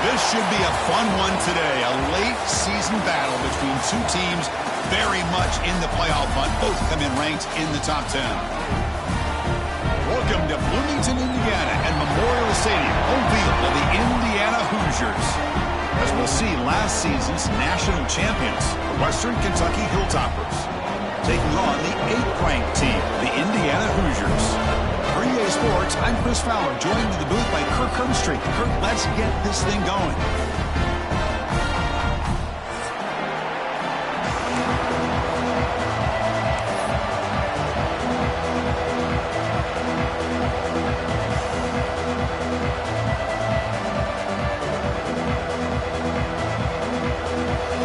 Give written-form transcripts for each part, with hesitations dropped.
This should be a fun one today. A late season battle between two teams very much in the playoff hunt. Both come in ranked in the top 10. Welcome to Bloomington, Indiana and Memorial Stadium, home field of the Indiana Hoosiers. As we'll see, last season's national champions, the Western Kentucky Hilltoppers, taking on the 8th-ranked team, the Indiana Hoosiers. For EA Sports, I'm Chris Fowler, joined in the booth by Kirk Herbstreit. Kirk, let's get this thing going.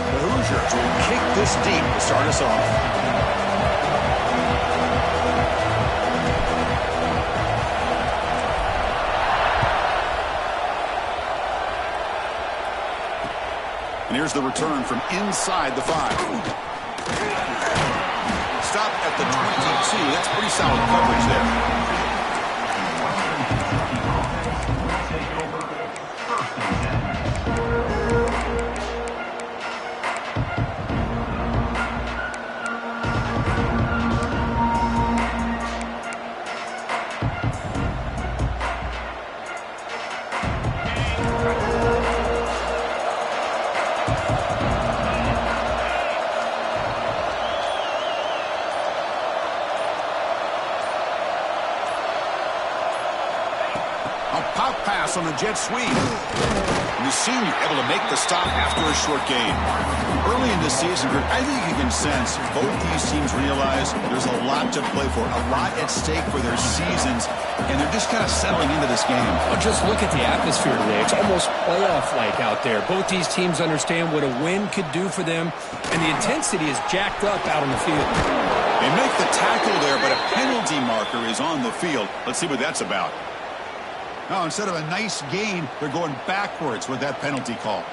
The Hoosiers will kick this deep to start us off. And here's the return from inside the 5. Stop at the 22. That's pretty solid coverage there. Pop pass on the jet sweep. And the senior able to make the stop after a short gain. Early in the season, I think you can sense both these teams realize there's a lot to play for, a lot at stake for their seasons, and they're just kind of settling into this game. Well, just look at the atmosphere today. It's almost playoff-like out there. Both these teams understand what a win could do for them, and the intensity is jacked up out on the field. They make the tackle there, but a penalty marker is on the field. Let's see what that's about. Now, instead of a nice gain, they're going backwards with that penalty call.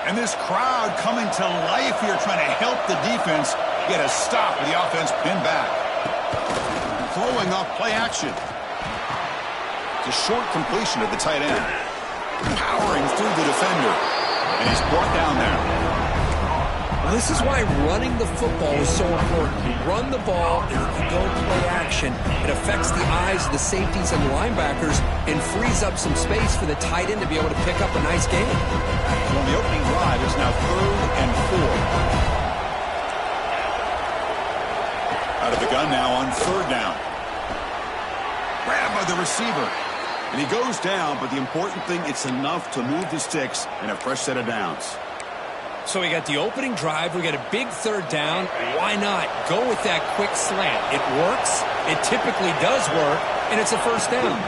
And this crowd coming to life here, trying to help the defense get a stop with the offense pinned back. Throwing off play action. It's a short completion of the tight end. Powering through the defender. And he's brought down there. Well, this is why running the football is so important. You run the ball, and if you go play action, it affects the eyes of the safeties and the linebackers and frees up some space for the tight end to be able to pick up a nice gain. Well, the opening drive is now 3rd and 4. Out of the gun now on 3rd down. Grabbed by the receiver. And he goes down, but the important thing, it's enough to move the sticks and a fresh set of downs. So we got the opening drive. We got a big 3rd down. Why not go with that quick slant? It works, It typically does work, and it's a first down.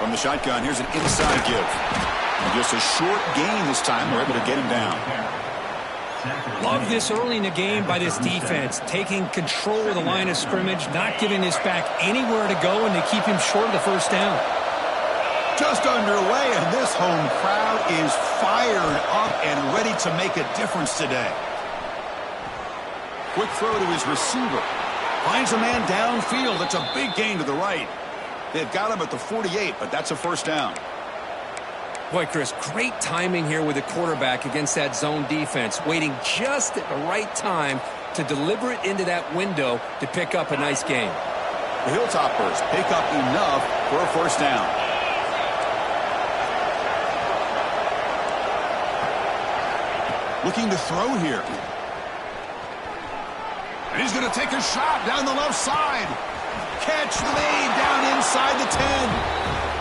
From the shotgun, here's an inside give. And just a short gain this time. We're able to get him down. Love this early in the game by this defense, taking control of the line of scrimmage, not giving this back anywhere to go, and they keep him short of the first down. Just underway, and this home crowd is fired up and ready to make a difference today. Quick throw to his receiver. Finds a man downfield. It's a big gain to the right. They've got him at the 48, but that's a first down. Boy, Chris, great timing here with the quarterback against that zone defense, waiting just at the right time to deliver it into that window to pick up a nice gain. The Hilltoppers pick up enough for a first down. Looking to throw here. And he's going to take a shot down the left side. Catch made down inside the 10.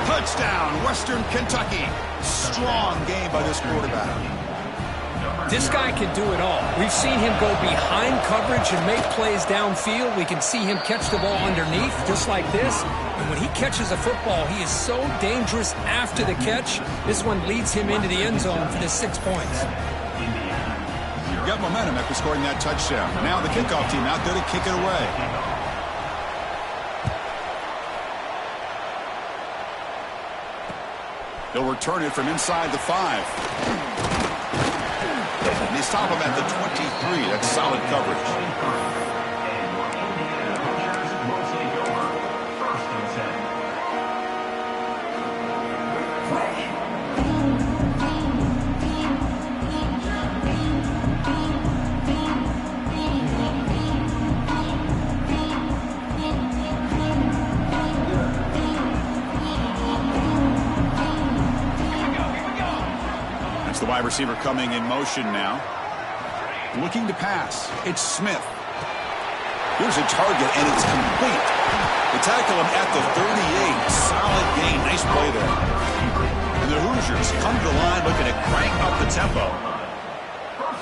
Touchdown, Western Kentucky. Strong game by this quarterback. This guy can do it all. We've seen him go behind coverage and make plays downfield. We can see him catch the ball underneath, just like this. And when he catches a football, he is so dangerous after the catch. This one leads him into the end zone for the 6 points. Got momentum after scoring that touchdown. Now the kickoff team out there to kick it away. They'll return it from inside the 5. And they stop him at the 23. That's solid coverage. The wide receiver coming in motion now. Looking to pass. It's Smith. Here's a target, and it's complete. They tackle him at the 38. Solid gain. Nice play there. And the Hoosiers come to the line looking to crank up the tempo.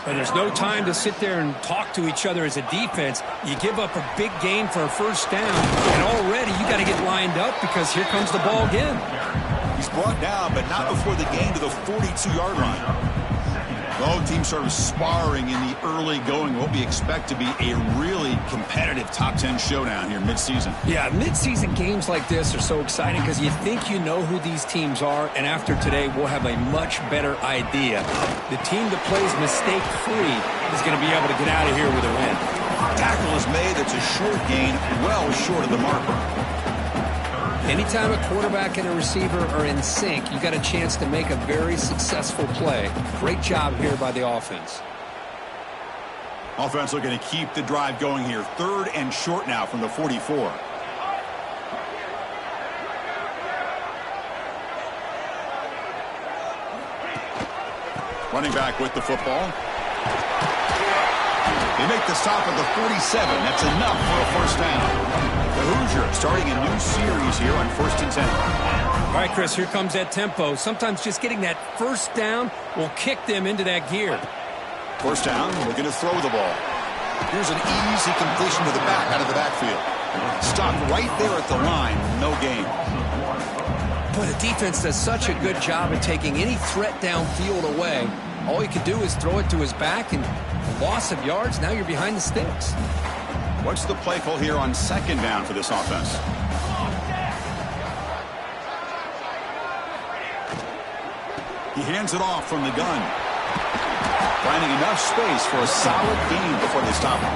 And there's no time to sit there and talk to each other as a defense. You give up a big gain for a first down, and already you got to get lined up because here comes the ball again. He's brought down, but not before the gain to the 42-yard line. Both teams sort of sparring in the early going, what we expect to be a really competitive top 10 showdown here mid-season. Yeah, mid-season games like this are so exciting because you think you know who these teams are, and after today, we'll have a much better idea. The team that plays mistake-free is going to be able to get out of here with a win. Tackle is made. That's a short gain, well short of the marker. Anytime a quarterback and a receiver are in sync, you got a chance to make a very successful play. Great job here by the offense. Offense looking to keep the drive going here. 3rd and short now from the 44. Running back with the football. They make the stop at the 47. That's enough for a first down. The Hoosiers starting a new series here on 1st and 10. All right, Chris, here comes that tempo. Sometimes just getting that first down will kick them into that gear. First down, looking to throw the ball. Here's an easy completion to the back out of the backfield. Stopped right there at the line, no gain. But the defense does such a good job of taking any threat downfield away. All he could do is throw it to his back, and loss of yards, now you're behind the sticks. What's the play call here on 2nd down for this offense? He hands it off from the gun. Finding enough space for a solid gain before they stop him.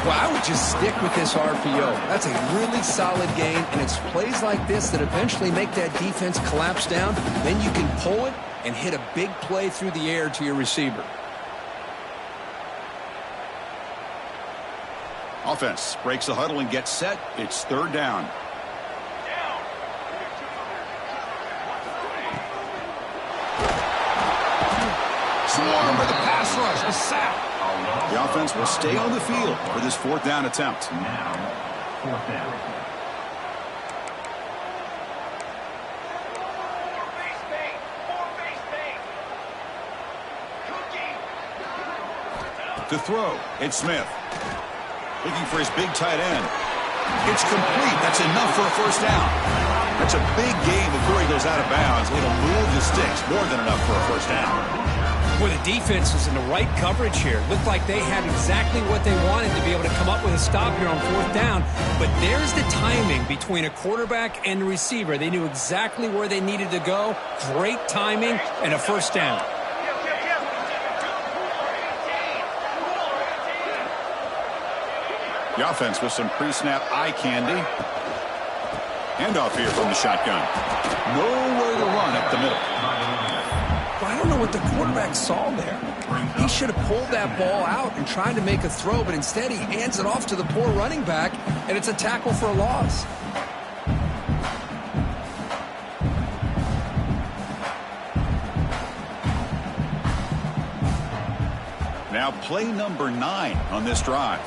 Well, I would just stick with this RPO. That's a really solid gain, and it's plays like this that eventually make that defense collapse down. Then you can pull it and hit a big play through the air to your receiver. Offense breaks the huddle and gets set. It's 3rd down. Swarm with the pass rush. A sack. The offense will stay on the field for this 4th down attempt. Now, 4th down. To throw, it's Smith. Looking for his big tight end. It's complete. That's enough for a first down. That's a big gain before he goes out of bounds. It'll move the sticks. More than enough for a first down. Well, the defense was in the right coverage here. Looked like they had exactly what they wanted to be able to come up with a stop here on fourth down. But there's the timing between a quarterback and the receiver. They knew exactly where they needed to go. Great timing and a first down. The offense with some pre-snap eye candy. Handoff here from the shotgun. Nowhere to run up the middle. I don't know what the quarterback saw there. He should have pulled that ball out and tried to make a throw, but instead he hands it off to the poor running back, and it's a tackle for a loss. Now play number 9 on this drive.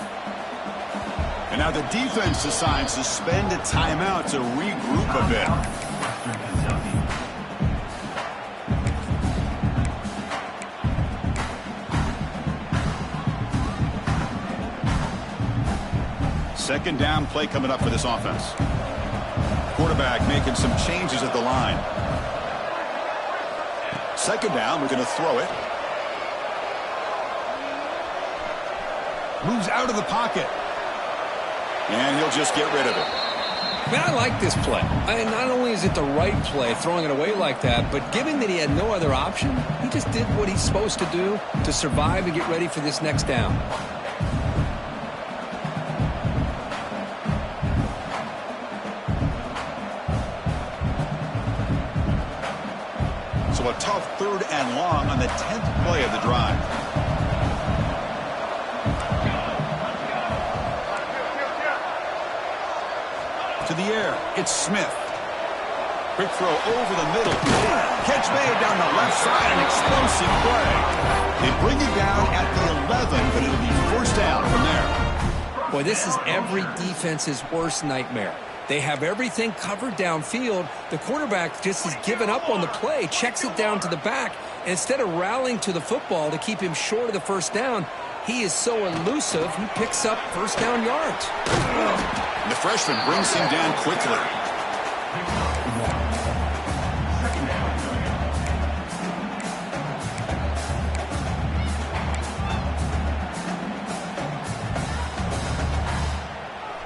And now the defense decides to spend a timeout to regroup a bit. Second down play coming up for this offense. Quarterback making some changes at the line. Second down, we're going to throw it. Moves out of the pocket. And he'll just get rid of it. Man, I like this play. Not only is it the right play, throwing it away like that, but given that he had no other option, he just did what he's supposed to do to survive and get ready for this next down. So a tough 3rd and long on the 10th play of the drive. To the air, it's Smith. Quick throw over the middle. Catch made down the left side, an explosive play. They bring it down at the 11, but it'll be first down from there. Boy, this is every defense's worst nightmare. They have everything covered downfield. The quarterback just has given up on the play, checks it down to the back, and instead of rallying to the football to keep him short of the first down, he is so elusive, he picks up first down yards. And the freshman brings him down quickly.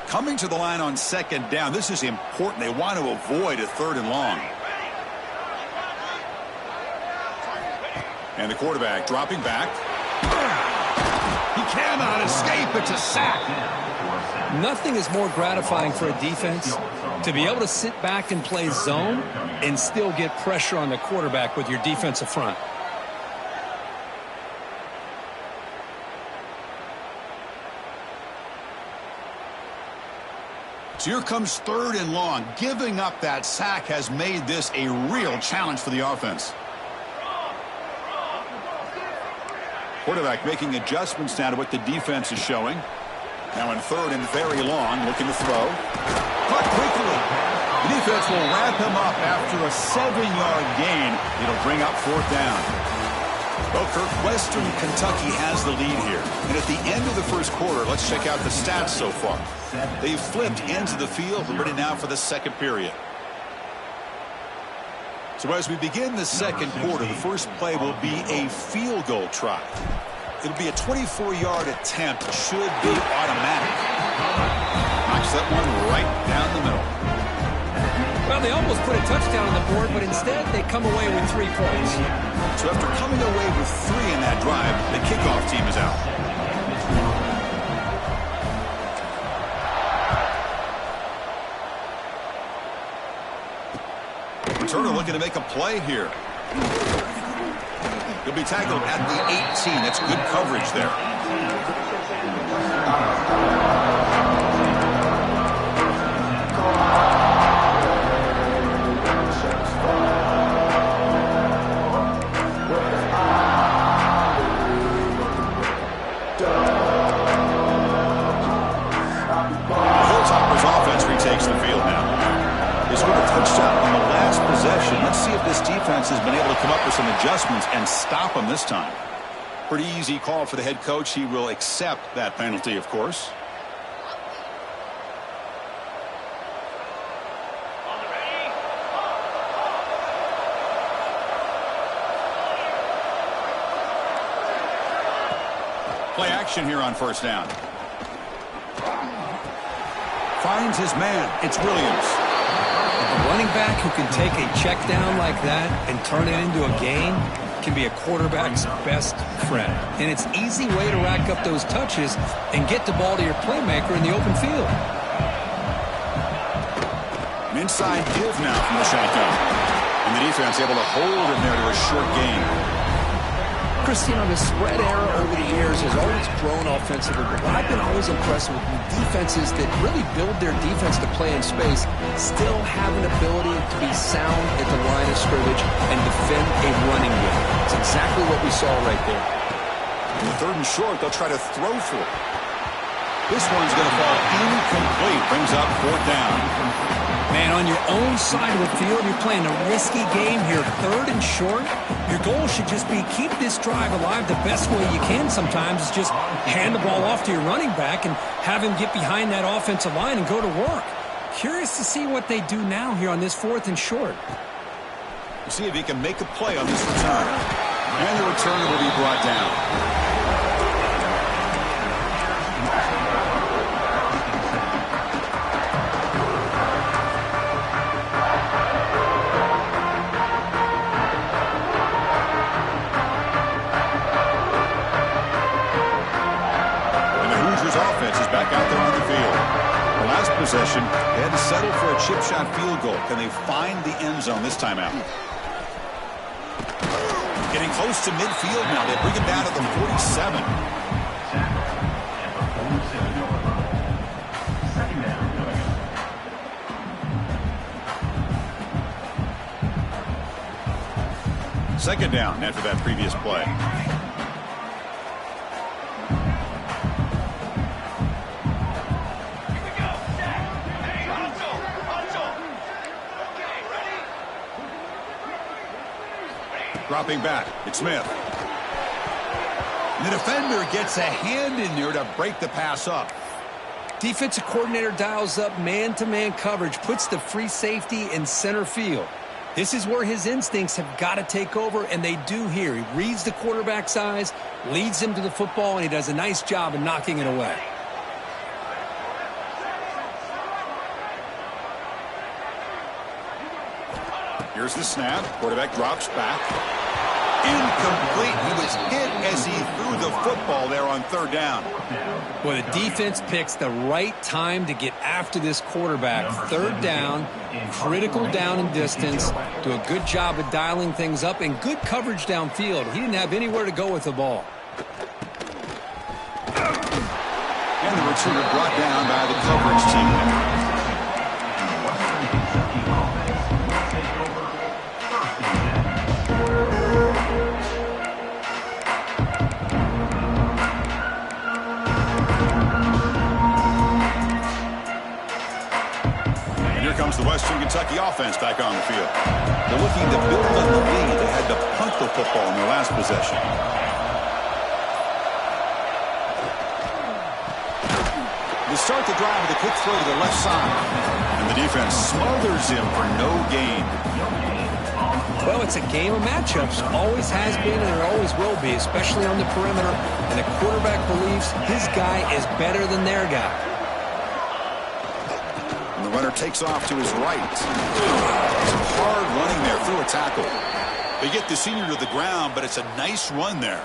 Coming to the line on second down. This is important. They want to avoid a 3rd and long. And the quarterback dropping back. He cannot escape. It's a sack. Nothing is more gratifying for a defense to be able to sit back and play zone and still get pressure on the quarterback with your defensive front. So here comes 3rd and long. Giving up that sack has made this a real challenge for the offense. Quarterback making adjustments now to what the defense is showing. Now in 3rd and very long, looking to throw. Caught quickly. The defense will wrap him up after a 7-yard gain. It'll bring up 4th down. Well, Kirk, Western Kentucky has the lead here. And at the end of the first quarter, let's check out the stats so far. They've flipped into the field. We're ready now for the second period. So as we begin the second quarter, the first play will be a field goal try. It'll be a 24-yard attempt. Should be automatic. Knocks that one right down the middle. Well, they almost put a touchdown on the board, but instead they come away with 3 points. So after coming away with 3 in that drive, the kickoff team is out. Returner looking to make a play here. He'll be tackled at the 18. That's good coverage there. Hilltopper's offense retakes the field now. They scored a touchdown on the last possession. Let's see if this defense has been able to come up with some adjustments and stop them this time. Pretty easy call for the head coach. He will accept that penalty, of course. Play action here on first down. Finds his man. It's Williams. A running back who can take a check down like that and turn it into a gain can be a quarterback's best friend. And it's an easy way to rack up those touches and get the ball to your playmaker in the open field. An inside give now from the shotgun. And the defense able to hold him there to a short gain. Christian, the spread era over the years has always grown offensively, but I've been always impressed with defenses that really build their defense to play in space, still have an ability to be sound at the line of scrimmage and defend a running game. It's exactly what we saw right there. Third and short, they'll try to throw for it. This one's going to fall incomplete. Brings up fourth down. Man, on your own side of the field, you're playing a risky game here. Third and short, your goal should just be keep this drive alive the best way you can sometimes is just hand the ball off to your running back and have him get behind that offensive line and go to work. Curious to see what they do now here on this fourth and short. We'll see if he can make a play on this return. And the return will be brought down. Back out there on the field. The last possession, they had to settle for a chip shot field goal. Can they find the end zone this time out? Getting close to midfield now. They bring him down to the 47. Second down after that previous play. Dropping back, it's Smith. And the defender gets a hand in there to break the pass up. Defensive coordinator dials up man-to-man coverage, puts the free safety in center field. This is where his instincts have got to take over, and they do here. He reads the quarterback's eyes, leads him to the football, and he does a nice job of knocking it away. Here's the snap. Quarterback drops back. Incomplete. He was hit as he threw the football there on third down. Well, the defense picks the right time to get after this quarterback. Third down, critical down and distance. Do a good job of dialing things up and good coverage downfield. He didn't have anywhere to go with the ball. And the returner brought down by the coverage team. Comes the Western Kentucky offense back on the field. They're looking to build on the lead. They had to punt the football in their last possession. They start the drive with a quick throw to the left side. And the defense smothers him for no gain. Well, it's a game of matchups. Always has been and there always will be, especially on the perimeter. And the quarterback believes his guy is better than their guy. The runner takes off to his right. Some hard running there through a tackle. They get the senior to the ground, but it's a nice run there.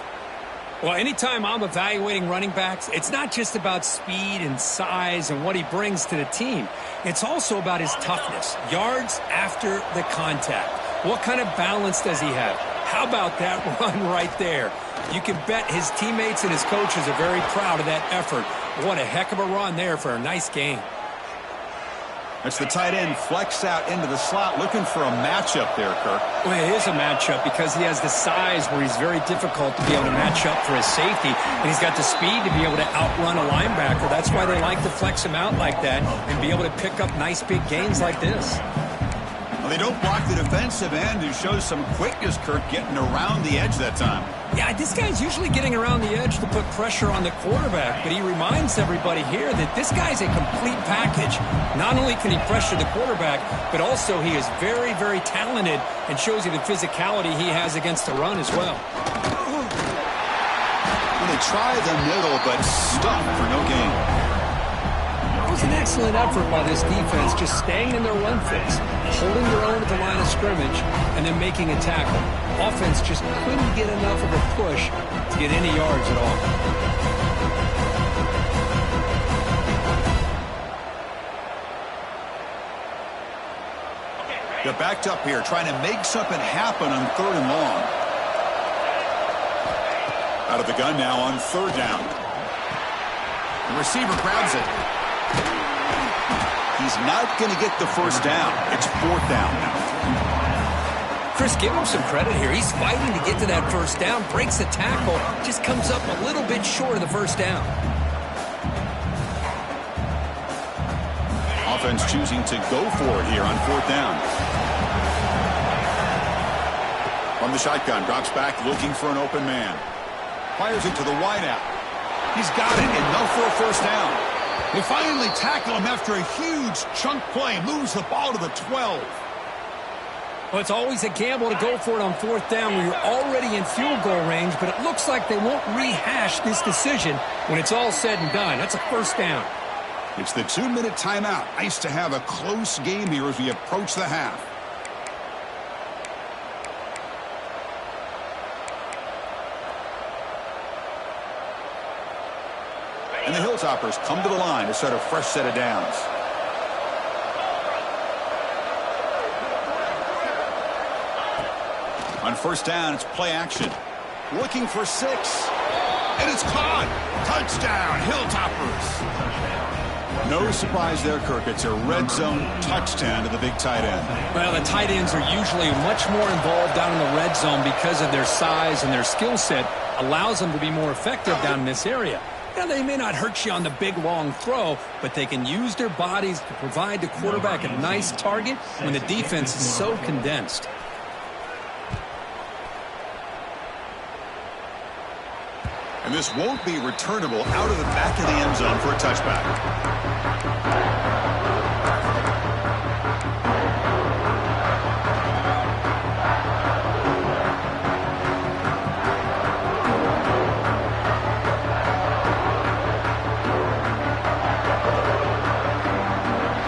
Well, anytime I'm evaluating running backs, it's not just about speed and size and what he brings to the team. It's also about his toughness. Yards after the contact. What kind of balance does he have? How about that run right there? You can bet his teammates and his coaches are very proud of that effort. What a heck of a run there for a nice game. That's the tight end flex out into the slot, looking for a matchup there, Kirk. Well, it is a matchup because he has the size where he's very difficult to be able to match up for his safety, and he's got the speed to be able to outrun a linebacker. That's why they like to flex him out like that and be able to pick up nice big gains like this. Well, they don't block the defensive end, who shows some quickness, Kirk, getting around the edge that time. Yeah, this guy's usually getting around the edge to put pressure on the quarterback, but he reminds everybody here that this guy's a complete package. Not only can he pressure the quarterback, but also he is very, very talented and shows you the physicality he has against the run as well. Well, they try the middle, but stuffed for no gain. It was an excellent effort by this defense, just staying in their run fits, holding their own at the line of scrimmage, and then making a tackle. Offense just couldn't get enough of a push to get any yards at all. They're backed up here, trying to make something happen on 3rd and long. Out of the gun now on 3rd down. The receiver grabs it. He's not going to get the first down. It's 4th down now. Chris, give him some credit here. He's fighting to get to that first down, breaks the tackle, just comes up a little bit short of the first down. Offense choosing to go for it here on 4th down. From the shotgun, drops back looking for an open man. Fires it to the wideout. He's got it, enough for a first down. They finally tackle him after a huge chunk play. Moves the ball to the 12. Well, it's always a gamble to go for it on 4th down where you're already in field goal range, but it looks like they won't rehash this decision when it's all said and done. That's a first down. It's the 2-minute timeout. Nice to have a close game here as we approach the half. And the Hilltoppers come to the line to start a fresh set of downs. On 1st down, it's play action. Looking for 6. And it's caught. Touchdown, Hilltoppers. No surprise there, Kirk. It's a red zone touchdown to the big tight end. Well, the tight ends are usually much more involved down in the red zone because of their size, and their skill set allows them to be more effective down in this area. Now, they may not hurt you on the big, long throw, but they can use their bodies to provide the quarterback a nice target when the defense is so condensed. And this won't be returnable out of the back of the end zone for a touchback.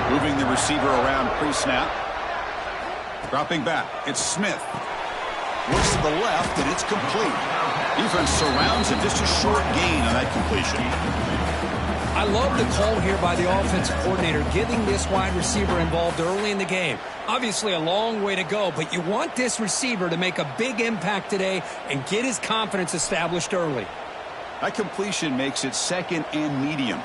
Moving the receiver around pre-snap. Dropping back, it's Smith. Looks to the left, and it's complete. Defense surrounds him, just a short gain on that completion. I love the call here by the offensive coordinator, getting this wide receiver involved early in the game. Obviously a long way to go, but you want this receiver to make a big impact today and get his confidence established early. That completion makes it 2nd and medium.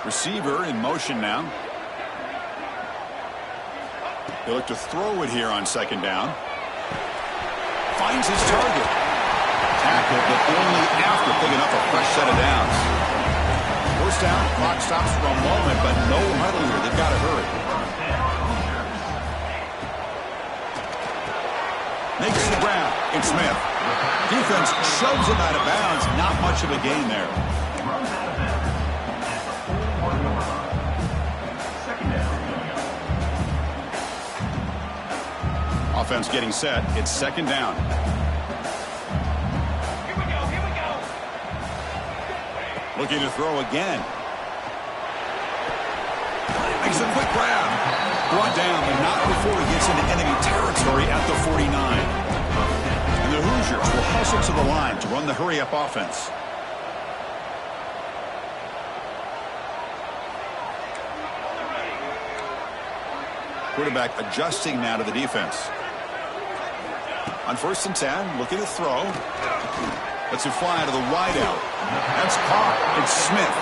Receiver in motion now. They look to throw it here on 2nd down. Finds his target. Tackled, but only after picking up a fresh set of downs. 1st down, clock stops for a moment, but no huddle here. They've got to hurry. Makes the ground. It's Smith. Defense shoves him out of bounds. Not much of a gain there. Offense getting set. It's 2nd down. Here we go. Looking to throw again. Makes a quick grab. Brought down, but not before he gets into enemy territory at the 49. And the Hoosiers will hustle to the line to run the hurry-up offense. Quarterback adjusting now to the defense. On 1st and 10, looking to throw. Lets it fly to the wideout. That's caught. It's Smith.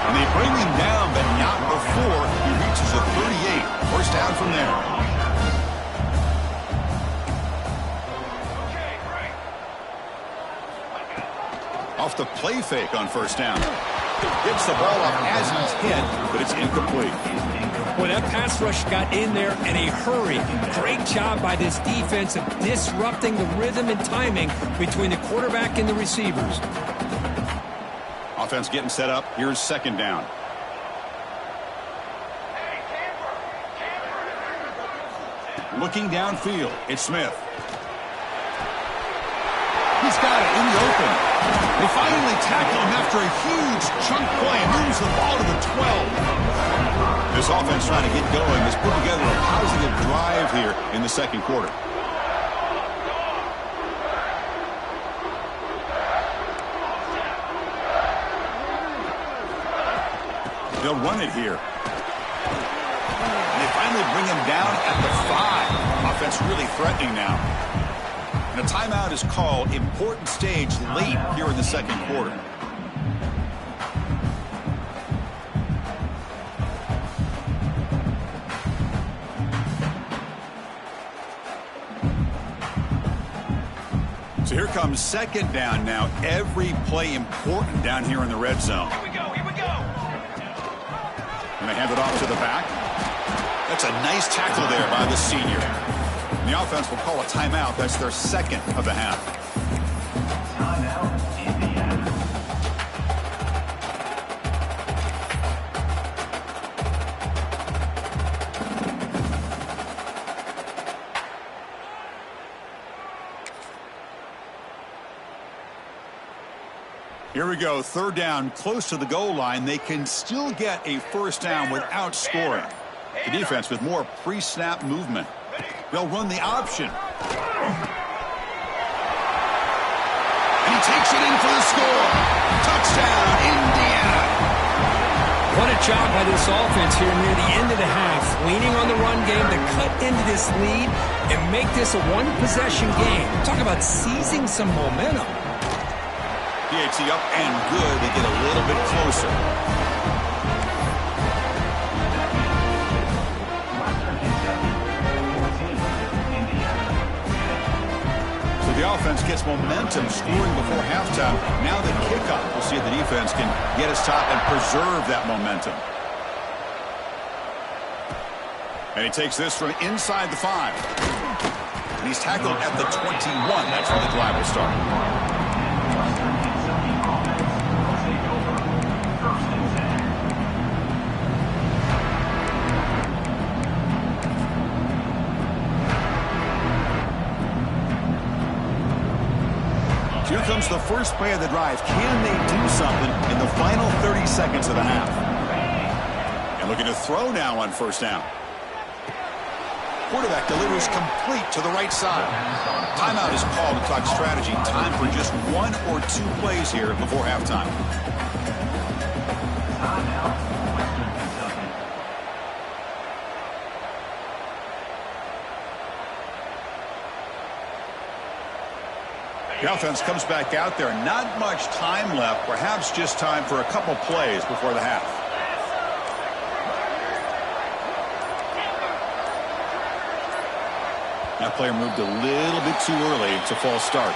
And they bring him down, but not before he reaches the 38. First down from there. Off the play fake on 1st down. Gets the ball off as he's hit, but it's incomplete. Well, that pass rush got in there in a hurry. Great job by this defense of disrupting the rhythm and timing between the quarterback and the receivers. Offense getting set up. Here's 2nd down. Looking downfield, it's Smith. he's got it in the open. They finally tackle him after a huge chunk play and moves the ball to the 12. This offense trying to get going has put together a positive drive here in the second quarter. They'll run it here. And they finally bring him down at the 5. Offense really threatening now. And a timeout is called. Important stage late here in the second quarter. So here comes second down now. Every play important down here in the red zone. Here we go, here we go. And they hand it off to the back. That's a nice tackle there by the senior. And the offense will call a timeout. That's their second of the half. Timeout, Indiana. Here we go. Third down, close to the goal line. They can still get a first down without scoring. The defense with more pre-snap movement. They'll run the option. And he takes it in for the score. Touchdown, Indiana. What a job by this offense here near the end of the half. Leaning on the run game to cut into this lead and make this a one-possession game. Talk about seizing some momentum. PAT up and good. They get a little bit closer. So the offense gets momentum scoring before halftime. Now the kickoff. We'll see if the defense can get a stop and preserve that momentum. And he takes this from inside the 5. And he's tackled at the 21. That's where the drive will start. Here comes the first play of the drive. Can they do something in the final 30 seconds of the half? And looking to throw now on first down. Quarterback delivers complete to the right side. Timeout is called to talk strategy. Time for just 1 or 2 plays here before halftime. Timeout, Western Kentucky. The offense comes back out there. Not much time left. Perhaps just time for a couple plays before the half. That player moved a little bit too early. It's a false start.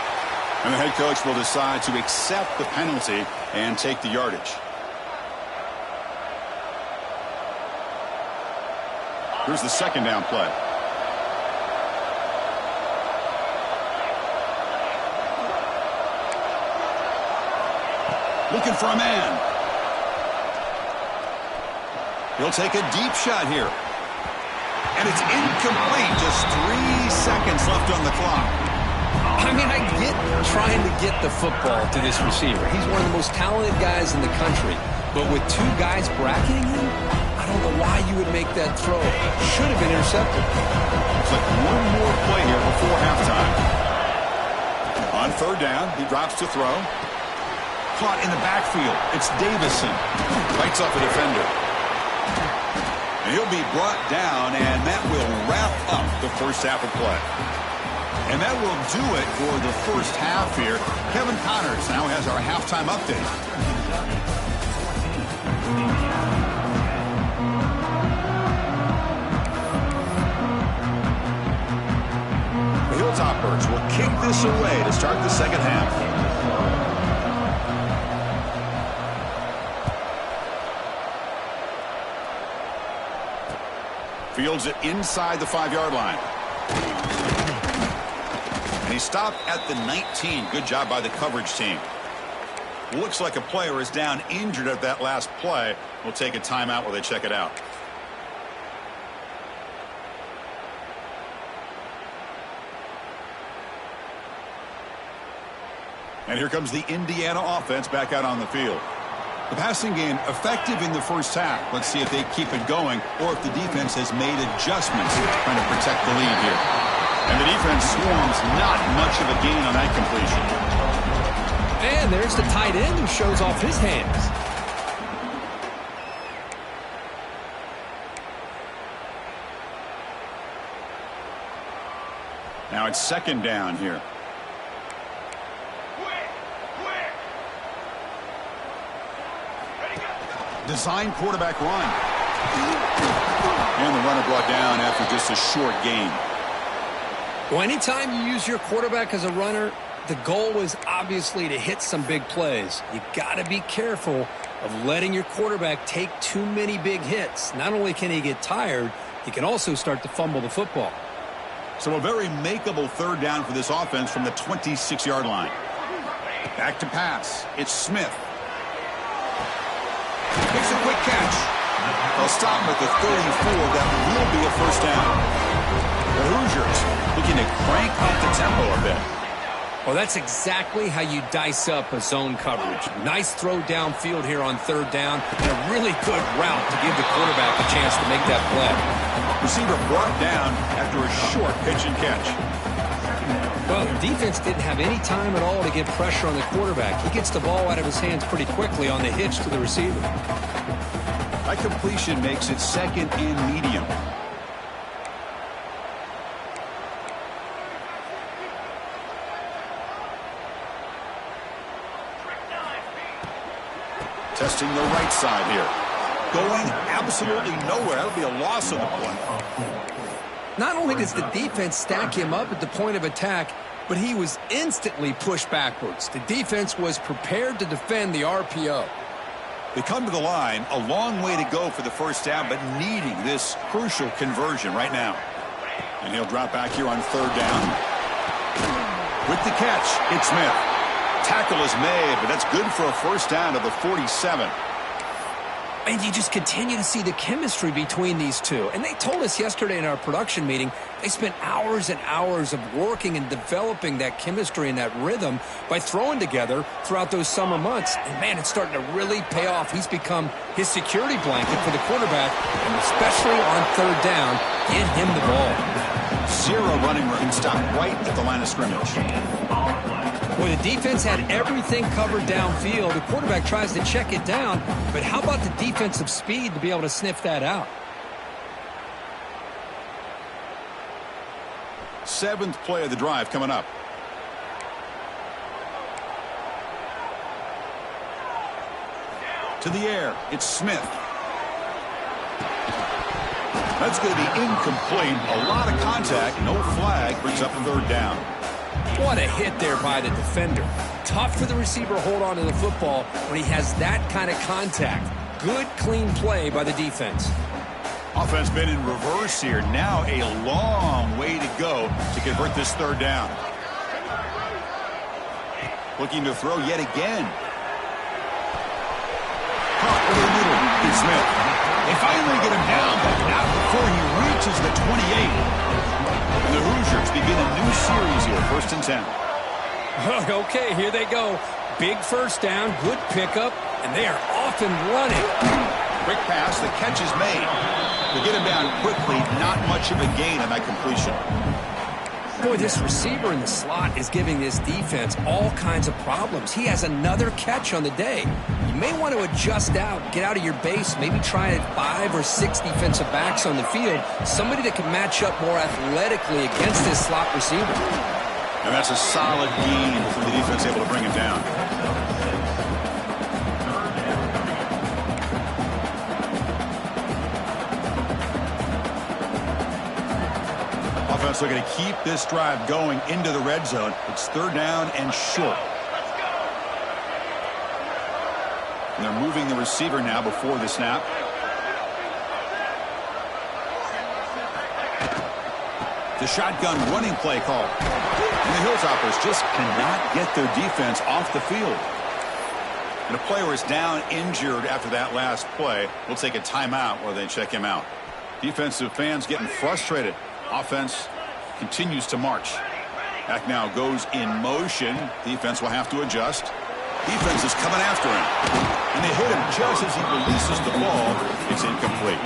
And the head coach will decide to accept the penalty and take the yardage. Here's the second down play. Looking for a man. He'll take a deep shot here. And it's incomplete. Just 3 seconds left on the clock. I mean, I get trying to get the football to this receiver. He's one of the most talented guys in the country. But with 2 guys bracketing him, I don't know why you would make that throw. Should have been intercepted. Looks like one more play here before halftime. On third down, he drops to throw. Caught in the backfield. It's Davison. Fights off a defender. And he'll be brought down, and that will wrap up the first half of play. And that will do it for the first half here. Kevin Connors now has our halftime update. The Hilltoppers will kick this away to start the second half. Fields it inside the 5-yard line. And he stopped at the 19. Good job by the coverage team. Looks like a player is down injured at that last play. We'll take a timeout while they check it out. And here comes the Indiana offense back out on the field. The passing game effective in the first half. Let's see if they keep it going or if the defense has made adjustments trying to protect the lead here. And the defense swarms, not much of a gain on that completion. And there's the tight end who shows off his hands. Now it's second down here. Design quarterback run. And the runner brought down after just a short gain. Well, anytime you use your quarterback as a runner, the goal is obviously to hit some big plays. You got to be careful of letting your quarterback take too many big hits. Not only can he get tired, he can also start to fumble the football. So a very makeable third down for this offense from the 26-yard line. Back to pass. It's Smith. Makes a quick catch. They'll stop him at the 34. That will be a first down. The Hoosiers looking to crank up the tempo a bit. Well, that's exactly how you dice up a zone coverage. Nice throw downfield here on third down, and a really good route to give the quarterback a chance to make that play. Receiver brought down after a short pitch and catch. Well, the defense didn't have any time at all to get pressure on the quarterback. He gets the ball out of his hands pretty quickly on the hitch to the receiver. That completion makes it second and medium. Testing the right side here. Going absolutely nowhere. That'll be a loss of the play. Not only does the defense stack him up at the point of attack, but he was instantly pushed backwards. The defense was prepared to defend the RPO. They come to the line, a long way to go for the first down, but needing this crucial conversion right now. And he'll drop back here on third down. With the catch, it's Smith. Tackle is made, but that's good for a first down to the 47. And you just continue to see the chemistry between these two. And they told us yesterday in our production meeting, they spent hours and hours of working and developing that chemistry and that rhythm by throwing together throughout those summer months. And, man, it's starting to really pay off. He's become his security blanket for the quarterback, and especially on third down, get him the ball. Zero running room stopped right at the line of scrimmage. Well, the defense had everything covered downfield. The quarterback tries to check it down, but how about the defensive speed to be able to sniff that out? Seventh play of the drive coming up. To the air, it's Smith. That's going to be incomplete. A lot of contact, no flag, brings up third down. What a hit there by the defender. Tough for the receiver to hold on to the football when he has that kind of contact. Good, clean play by the defense. Offense been in reverse here. Now a long way to go to convert this third down. Looking to throw yet again. Caught over the middle. It's Smith. They finally get him down, but not before he reaches the 28. And the Hoosiers begin a new series here, 1st and 10. Okay, here they go. Big first down, good pickup, and they are off and running. Quick pass, the catch is made. They get him down quickly, not much of a gain on that completion. Boy, this receiver in the slot is giving this defense all kinds of problems. He has another catch on the day. You may want to adjust out, get out of your base, maybe try 5 or 6 defensive backs on the field, somebody that can match up more athletically against this slot receiver. And that's a solid gain for the defense able to bring him down. Offense looking to keep this drive going into the red zone. It's third down and short. And they're moving the receiver now before the snap. The shotgun running play call. And the Hilltoppers just cannot get their defense off the field. And a player is down injured after that last play. We'll take a timeout while they check him out. Defensive fans getting frustrated. Offense continues to march. Back now goes in motion. Defense will have to adjust. Defense is coming after him. And they hit him just as he releases the ball. It's incomplete.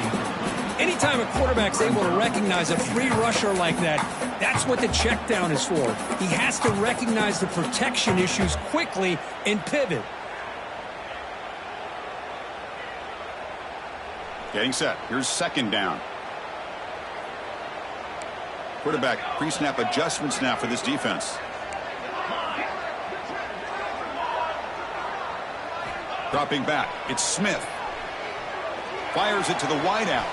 Anytime a quarterback's able to recognize a free rusher like that, that's what the check down is for. He has to recognize the protection issues quickly and pivot. Getting set. Here's second down. Quarterback pre-snap adjustments now for this defense. Dropping back. It's Smith. Fires it to the wideout.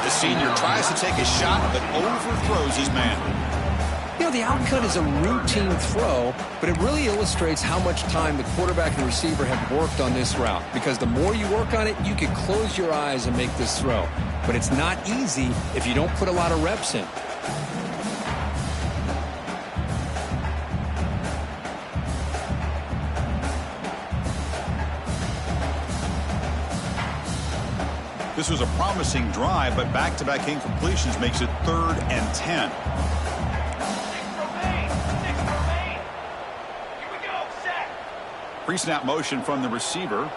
The senior tries to take a shot, but overthrows his man. You know, the outcut is a routine throw, but it really illustrates how much time the quarterback and receiver have worked on this route. Because the more you work on it, you can close your eyes and make this throw. But it's not easy if you don't put a lot of reps in. This was a promising drive, but back-to-back incompletions makes it 3rd and 10. Pre-snap motion from the receiver.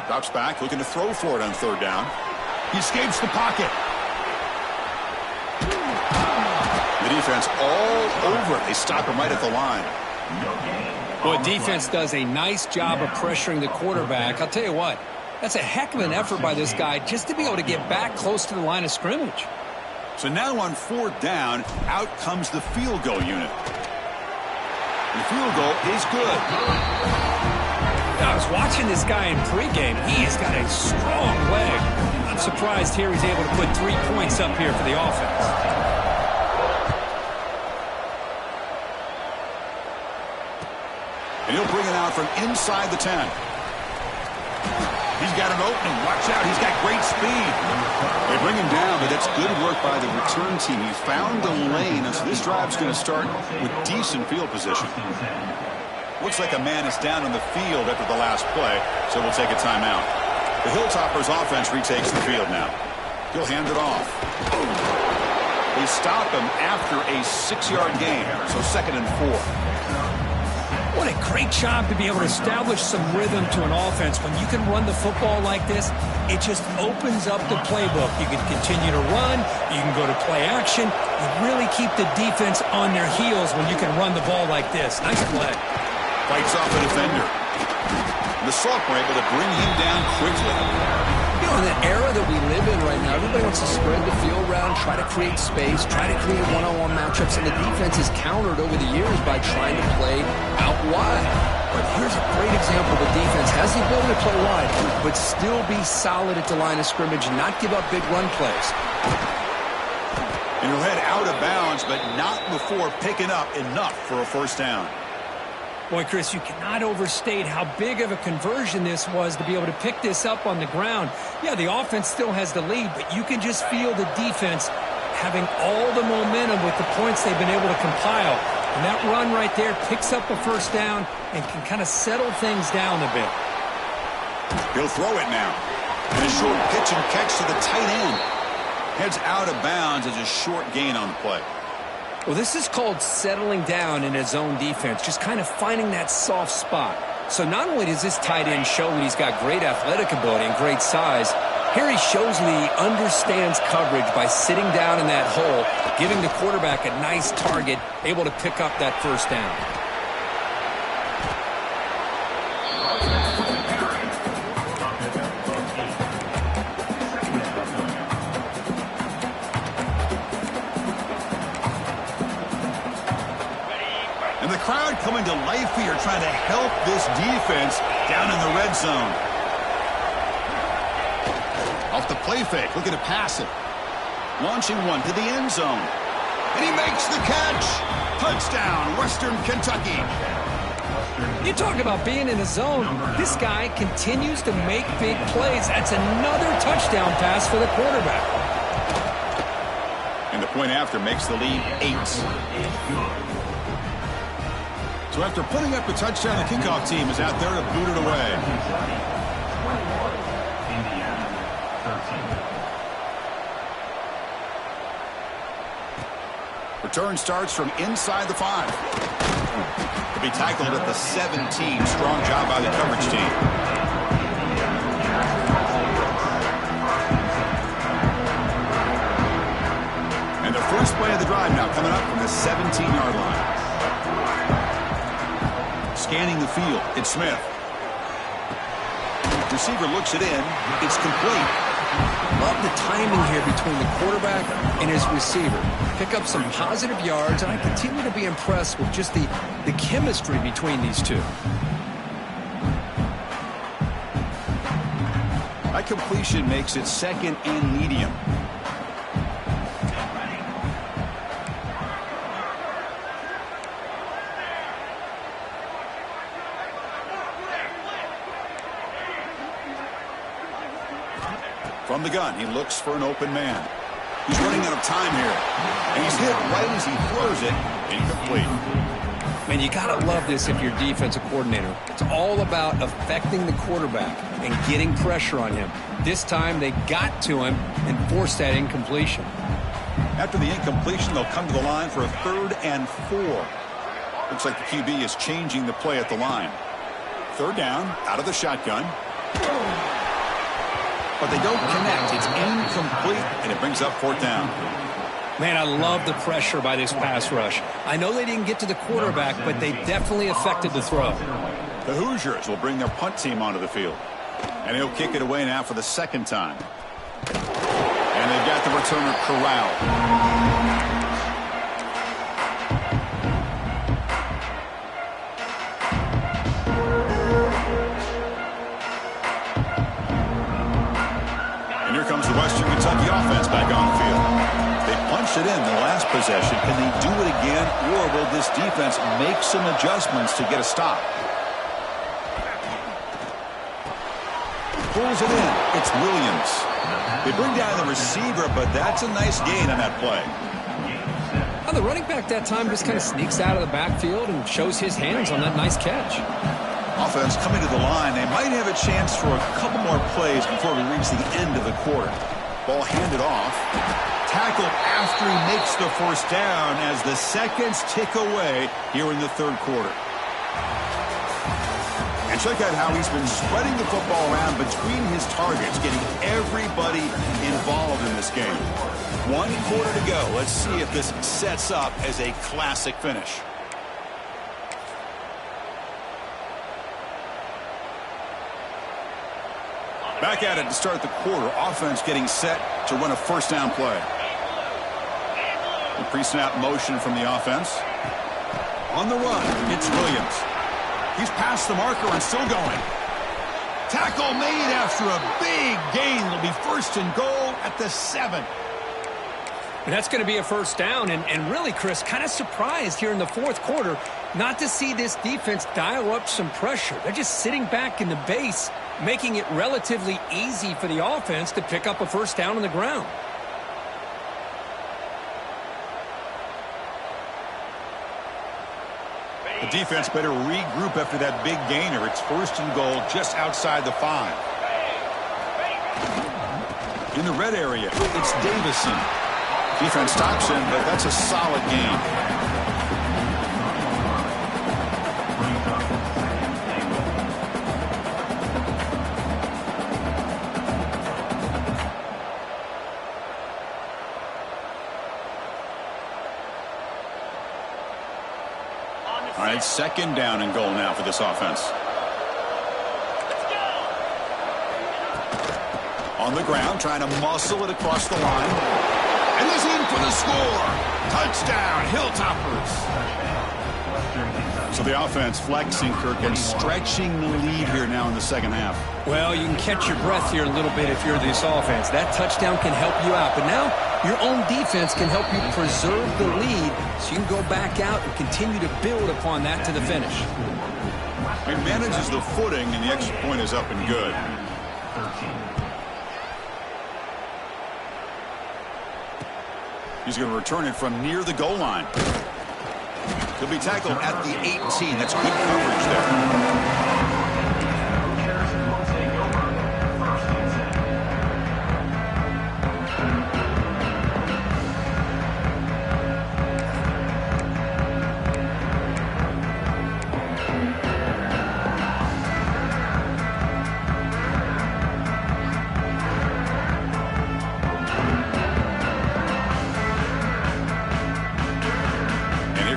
Drops back, looking to throw for it on 3rd down. He escapes the pocket. The defense all over it. They stop him right at the line. Boy, defense does a nice job of pressuring the quarterback. I'll tell you what, that's a heck of an effort by this guy just to be able to get back close to the line of scrimmage. So now on 4th down, out comes the field goal unit. The field goal is good. I was watching this guy in pregame. He has got a strong leg. I'm surprised here he's able to put 3 points up here for the offense. And he'll bring it out from inside the 10. He's got an opening. Watch out. He's got great speed. They bring him down, but that's good work by the return team. He found the lane, and so this drive's going to start with decent field position. Looks like a man is down on the field after the last play, so we'll take a timeout. The Hilltoppers offense retakes the field now. He'll hand it off. They stop him after a 6-yard gain, so 2nd and 4. What a great job to be able to establish some rhythm to an offense. When you can run the football like this, it just opens up the playbook. You can continue to run. You can go to play action. You really keep the defense on their heels when you can run the ball like this. Nice play. Fights off a defender. The Salk were able to bring him down quickly. You know, in the era that we live in right now, everybody wants to spread the field around, try to create space, try to create one-on-one matchups, and the defense is countered over the years by trying to play out wide. But here's a great example. The defense has the ability to play wide, but still be solid at the line of scrimmage and not give up big run plays. And he'll head out of bounds, but not before picking up enough for a 1st down. Boy, Chris, you cannot overstate how big of a conversion this was to be able to pick this up on the ground. Yeah, the offense still has the lead, but you can just feel the defense having all the momentum with the points they've been able to compile. And that run right there picks up a 1st down and can kind of settle things down a bit. He'll throw it now. And a short pitch and catch to the tight end. Heads out of bounds as a short gain on the play. Well, this is called settling down in his own defense, just kind of finding that soft spot. So not only does this tight end show that he's got great athletic ability and great size, here he shows that he understands coverage by sitting down in that hole, giving the quarterback a nice target, able to pick up that 1st down. Crowd coming to life here, trying to help this defense down in the red zone. Off the play fake, looking to pass it. Launching one to the end zone. And he makes the catch. Touchdown, Western Kentucky. You talk about being in the zone. This guy continues to make big plays. That's another touchdown pass for the quarterback. And the point after makes the lead 8. So after putting up a touchdown, the kickoff team is out there to boot it away. Return starts from inside the 5. To be tackled at the 17. Strong job by the coverage team. And the first play of the drive now coming up from the 17-yard line. Scanning the field, it's Smith. Receiver looks it in. It's complete. Love the timing here between the quarterback and his receiver. Pick up some positive yards, and I continue to be impressed with just the chemistry between these two. That completion makes it second and medium. From the gun, he looks for an open man. He's running out of time here. And he's hit right as he throws it. Incomplete. Man, you got to love this if you're a defensive coordinator. It's all about affecting the quarterback and getting pressure on him. This time they got to him and forced that incompletion. After the incompletion, they'll come to the line for a 3rd and 4. Looks like the QB is changing the play at the line. 3rd down, out of the shotgun. But they don't connect. It's incomplete, and it brings up 4th down. Man, I love the pressure by this pass rush. I know they didn't get to the quarterback, but they definitely affected the throw. The Hoosiers will bring their punt team onto the field. And he'll kick it away now for the 2nd time. And they've got the returner corralled. Comes the Western Kentucky offense back on the field. They punched it in the last possession. Can they do it again, or will this defense make some adjustments to get a stop? Pulls it in. It's Williams. They bring down the receiver, but that's a nice gain on that play. The running back that time just kind of sneaks out of the backfield and shows his hands on that nice catch. Offense coming to the line. They might have a chance for a couple more plays before we reach the end of the quarter. Ball handed off. Tackled after he makes the 1st down as the seconds tick away here in the 3rd quarter. And check out how he's been spreading the football around between his targets, getting everybody involved in this game. 1 quarter to go. Let's see if this sets up as a classic finish. Back at it to start the quarter. Offense getting set to run a 1st down play. The pre-snap motion from the offense. On the run, it's Williams. He's past the marker and still going. Tackle made after a big gain. It'll be 1st and goal at the 7. And that's going to be a 1st down. And really, Chris, kind of surprised here in the 4th quarter not to see this defense dial up some pressure. They're just sitting back in the base, making it relatively easy for the offense to pick up a 1st down on the ground. The defense better regroup after that big gainer. It's 1st and goal just outside the 5. In the red area, it's Davison. Defense stops him, but that's a solid gain. All right, 2nd down and goal now for this offense. On the ground, trying to muscle it across the line. And he's in for the score. Touchdown, Hilltoppers. So the offense flexing, Kirk, and stretching the lead here now in the 2nd half. Well, you can catch your breath here a little bit if you're this offense. That touchdown can help you out. But now your own defense can help you preserve the lead so you can go back out and continue to build upon that to the finish. He manages the footing, and the extra point is up and good. He's going to return it from near the goal line. He'll be tackled at the 18. That's good coverage there.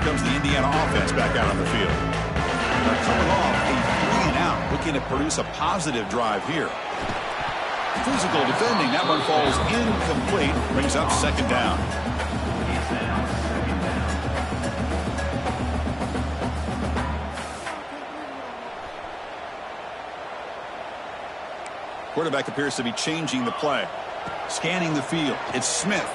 comes the Indiana offense back out on the field. They're coming off a 3-and-out, looking to produce a positive drive here. Physical defending. That one falls incomplete. Brings up second down. Quarterback appears to be changing the play. Scanning the field. It's Smith.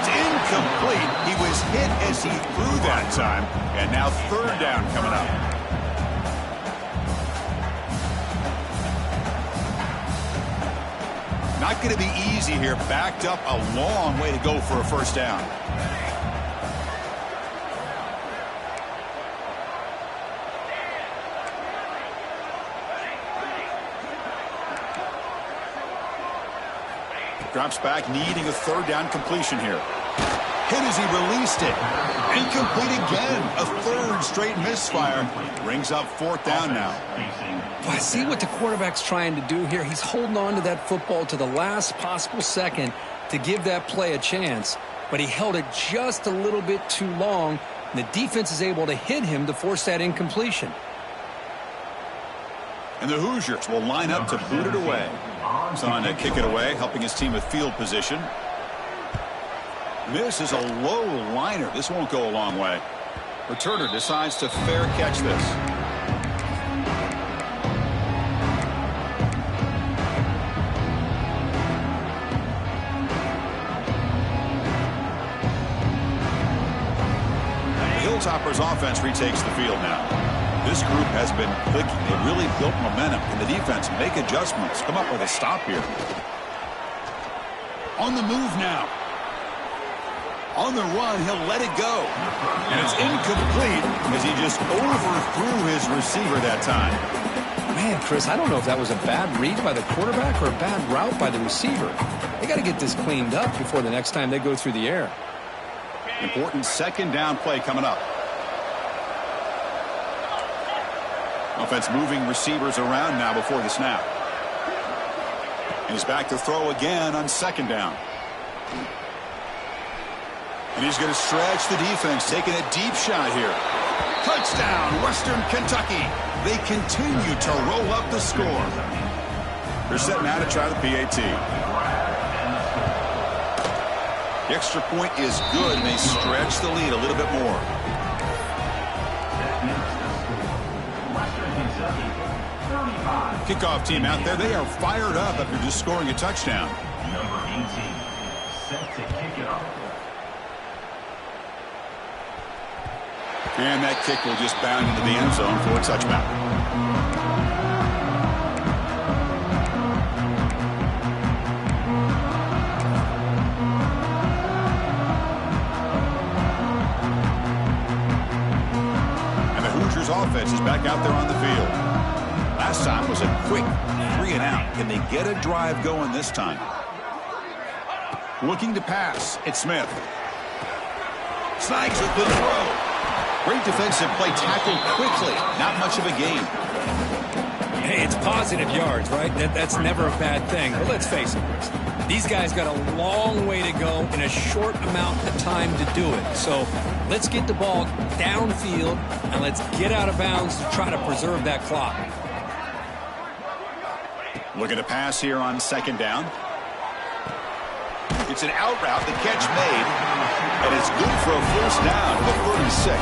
It's incomplete. He was hit as he threw that time. And now third down coming up. Not going to be easy here. Backed up a long way to go for a first down. Drops back, needing a third down completion here. Hit as he released it. Incomplete again. A third straight misfire. Brings up fourth down now. I see what the quarterback's trying to do here. He's holding on to that football to the last possible second to give that play a chance. But he held it just a little bit too long. And the defense is able to hit him to force that incompletion. And the Hoosiers will line up to boot it away. Son to kick it away, helping his team with field position. This is a low liner. This won't go a long way. Returner decides to fair catch this. The Hilltoppers offense retakes the field now. This group has been clicking. They really built momentum. Can the defense make adjustments? Come up with a stop here. On the move now. On the run, he'll let it go. And it's incomplete as he just overthrew his receiver that time. Man, Chris, I don't know if that was a bad read by the quarterback or a bad route by the receiver. They got to get this cleaned up before the next time they go through the air. Important second down play coming up. Offense moving receivers around now before the snap. And he's back to throw again on second down. And he's going to stretch the defense, taking a deep shot here. Touchdown, Western Kentucky. They continue to roll up the score. They're setting out to try the PAT. The extra point is good, and they stretch the lead a little bit more. Kickoff team out there. They are fired up after just scoring a touchdown. Number 18, set to kick it off. And that kick will just bound into the end zone for a touchback. And the Hoosiers offense is back out there on the field. Last time was a quick 3-and-out. Can they get a drive going this time? Looking to pass. It's Smith. Snags with the throw. Great defensive play, tackled quickly. Not much of a gain. Hey, it's positive yards, right? That's never a bad thing. But let's face it, Chris. These guys got a long way to go in a short amount of time to do it. So let's get the ball downfield and let's get out of bounds to try to preserve that clock. Looking to pass here on second down. It's an out route, the catch made, and it's good for a first down to the 36.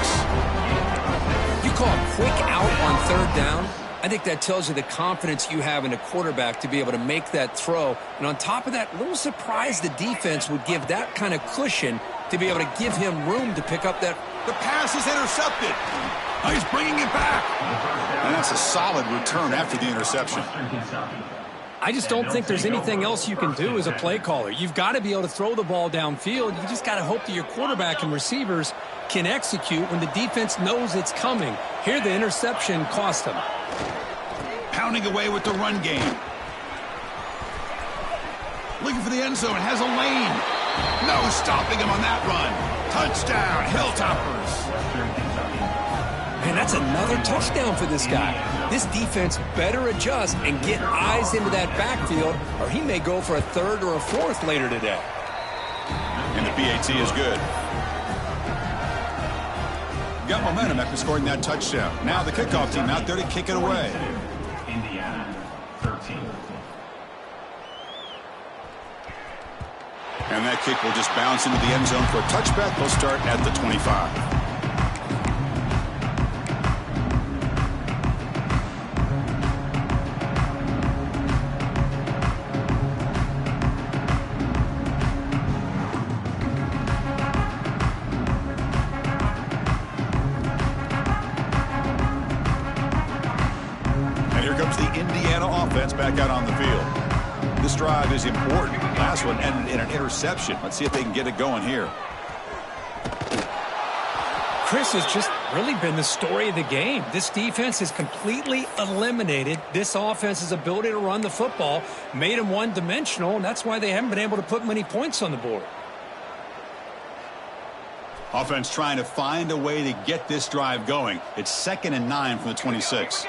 You call a quick out on third down, I think that tells you the confidence you have in a quarterback to be able to make that throw. And on top of that, a little surprised the defense would give that kind of cushion to be able to give him room to pick up that. The pass is intercepted. Oh, he's bringing it back. And that's a solid return after the interception. I just don't think there's anything else you can do as a play caller. You've got to be able to throw the ball downfield. You just got to hope that your quarterback and receivers can execute when the defense knows it's coming. Here, the interception cost them. Pounding away with the run game. Looking for the end zone. Has a lane. No stopping him on that run. Touchdown, Hilltoppers. Man, that's another touchdown for this guy. This defense better adjust and get eyes into that backfield, or he may go for a third or a fourth later today. And the PAT is good. Got momentum after scoring that touchdown. Now the kickoff team out there to kick it away. Indiana, 13. And that kick will just bounce into the end zone for a touchback. They'll start at the 25. And here comes the Indiana offense back out on the field. This drive is important. Last one ended in an interception. Let's see if they can get it going here. Chris has just really been the story of the game. This defense has completely eliminated this offense's ability to run the football, made them one-dimensional, and that's why they haven't been able to put many points on the board. Offense trying to find a way to get this drive going. It's 2nd and 9 from the 26.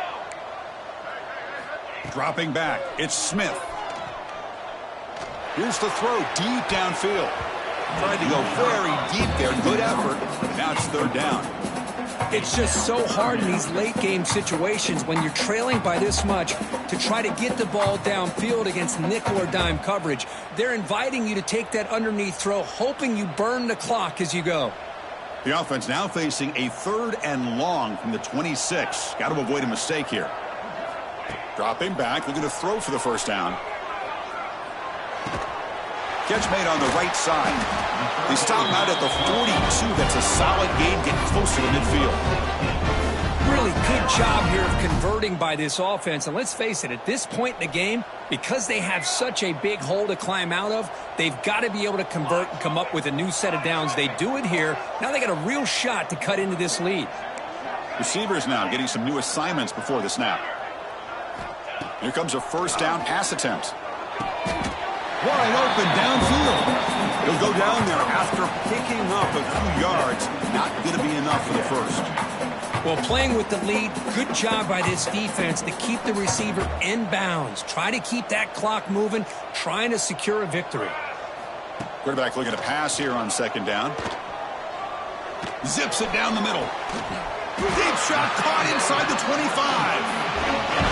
Dropping back, it's Smith. Here's the throw deep downfield. Tried to go very deep there. Good effort. Now it's 3rd down. It's just so hard in these late-game situations when you're trailing by this much to try to get the ball downfield against nickel or dime coverage. They're inviting you to take that underneath throw, hoping you burn the clock as you go. The offense now facing a 3rd and long from the 26. Got to avoid a mistake here. Dropping back, looking to throw for the 1st down. Catch made on the right side. They stop him out at the 42. That's a solid gain, getting closer to midfield. Really good job here of converting by this offense. And let's face it, at this point in the game, because they have such a big hole to climb out of, they've got to be able to convert and come up with a new set of downs. They do it here. Now they got a real shot to cut into this lead. Receivers now getting some new assignments before the snap. Here comes a 1st down pass attempt. Wide open downfield. He'll go down there after picking up a few yards. Not going to be enough for the 1st. Well, playing with the lead, good job by this defense to keep the receiver in bounds. Try to keep that clock moving, trying to secure a victory. Quarterback looking to pass here on 2nd down. Zips it down the middle. Deep shot caught inside the 25.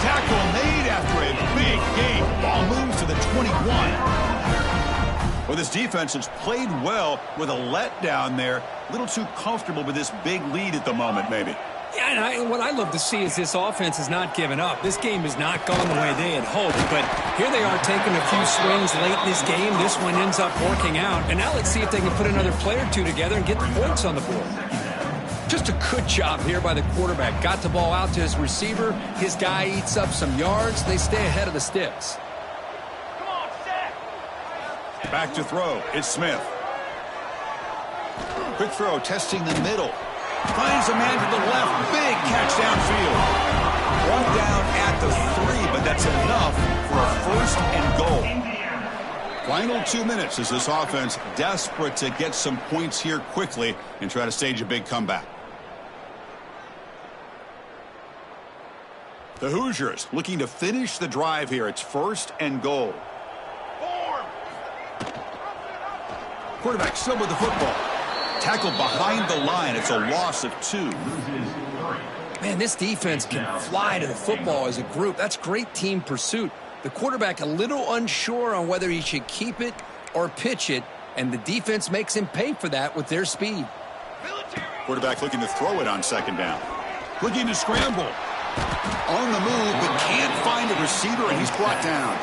Tackle made after a big gain. Ball moves to the 21. Well, this defense has played well with a letdown there. A little too comfortable with this big lead at the moment, maybe. Yeah, and what I love to see is this offense has not given up. This game has not gone the way they had hoped, but here they are taking a few swings late in this game. This one ends up working out, and now let's see if they can put another play or two together and get the points on the board. Just a good job here by the quarterback. Got the ball out to his receiver. His guy eats up some yards. They stay ahead of the sticks. Back to throw. It's Smith. Quick throw, testing the middle. Finds a man to the left. Big catch downfield. Brought down at the 3, but that's enough for a 1st and goal. Final 2 minutes as this offense desperate to get some points here quickly and try to stage a big comeback. The Hoosiers looking to finish the drive here. It's 1st and goal. Quarterback still with the football. Tackled behind the line. It's a loss of 2. Man, this defense can fly to the football as a group. That's great team pursuit. The quarterback a little unsure on whether he should keep it or pitch it, and the defense makes him pay for that with their speed. Quarterback looking to throw it on 2nd down. Looking to scramble. On the move, but can't find a receiver, and he's brought down.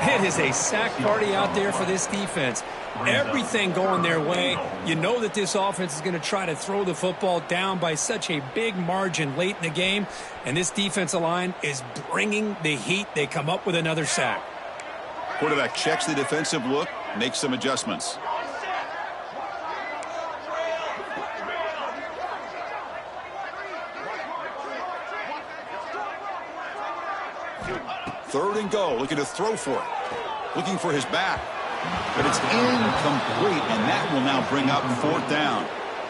It is a sack party out there for this defense. Everything going their way. You know that this offense is going to try to throw the football down by such a big margin late in the game, and this defensive line is bringing the heat. They come up with another sack. Quarterback checks the defensive look, makes some adjustments. Third and goal, looking to throw for it. Looking for his back. But it's incomplete, and that will now bring up 4th down.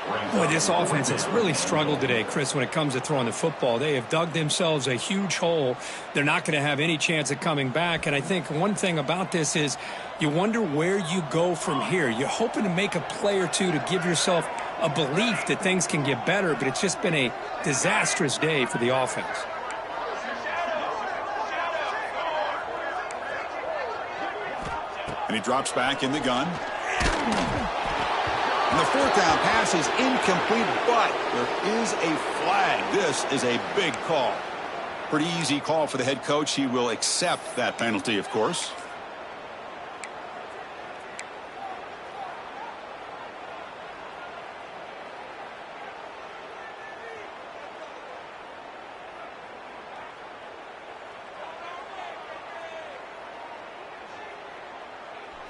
Boy, this offense has really struggled today, Chris, when it comes to throwing the football. They have dug themselves a huge hole. They're not going to have any chance of coming back. And I think one thing about this is you wonder where you go from here. You're hoping to make a play or two to give yourself a belief that things can get better, but it's just been a disastrous day for the offense. And he drops back in the gun. And the fourth down pass is incomplete, but there is a flag. This is a big call. Pretty easy call for the head coach. He will accept that penalty, of course.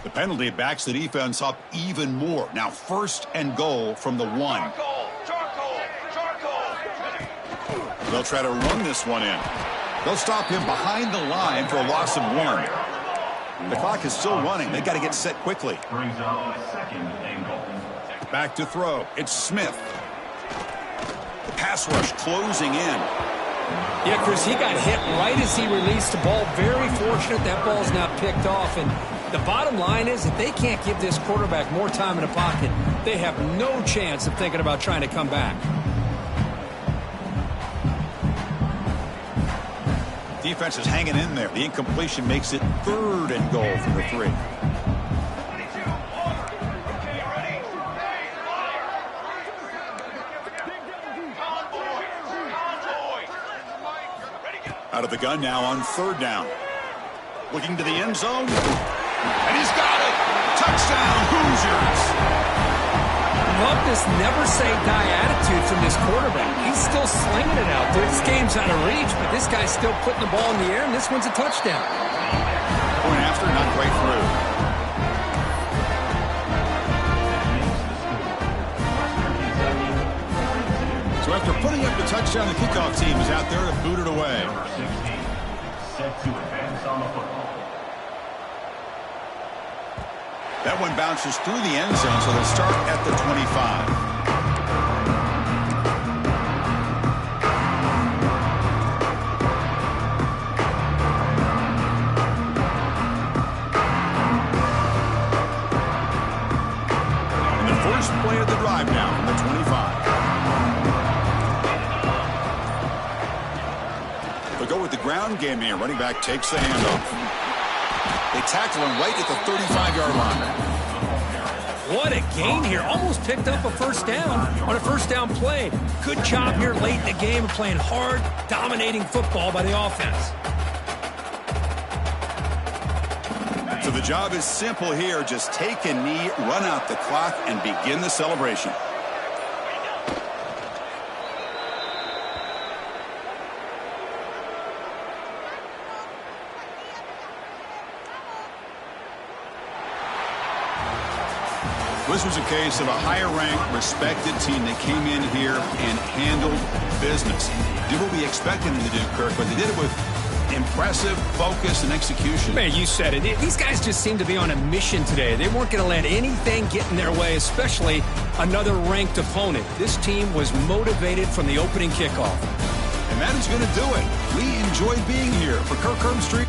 The penalty backs the defense up even more. Now 1st and goal from the 1. They'll try to run this one in. They'll stop him behind the line for a loss of 1. The clock is still running. They've got to get set quickly. Brings out a 2nd and goal. Back to throw. It's Smith. The pass rush closing in. Yeah, Chris, he got hit right as he released the ball. Very fortunate that ball's not picked off. And the bottom line is that they can't give this quarterback more time in the pocket. They have no chance of thinking about trying to come back. Defense is hanging in there. The incompletion makes it 3rd and goal from the 3. Out of the gun now on 3rd down. Looking to the end zone. And he's got it. Touchdown, Hoosiers. Love this never-say-die attitude from this quarterback. He's still slinging it out there. This game's out of reach, but this guy's still putting the ball in the air, and this one's a touchdown. Point after, not quite through. So after putting up the touchdown, the kickoff team is out there to boot it away. Number 16, set to advance on the football. That one bounces through the end zone, so they'll start at the 25. And the first play of the drive now from the 25. They'll go with the ground game here. Running back takes the handoff. They tackle him right at the 35-yard line. What a gain here. Almost picked up a 1st down on a 1st down play. Good job here late in the game of playing hard, dominating football by the offense. So the job is simple here. Just take a knee, run out the clock, and begin the celebration. This was a case of a higher-ranked, respected team that came in here and handled business. Did what we expected them to do, Kirk, but they did it with impressive focus and execution. Man, you said it. These guys just seem to be on a mission today. They weren't going to let anything get in their way, especially another ranked opponent. This team was motivated from the opening kickoff. And that is going to do it. We enjoyed being here. For Kirk Herbstreit.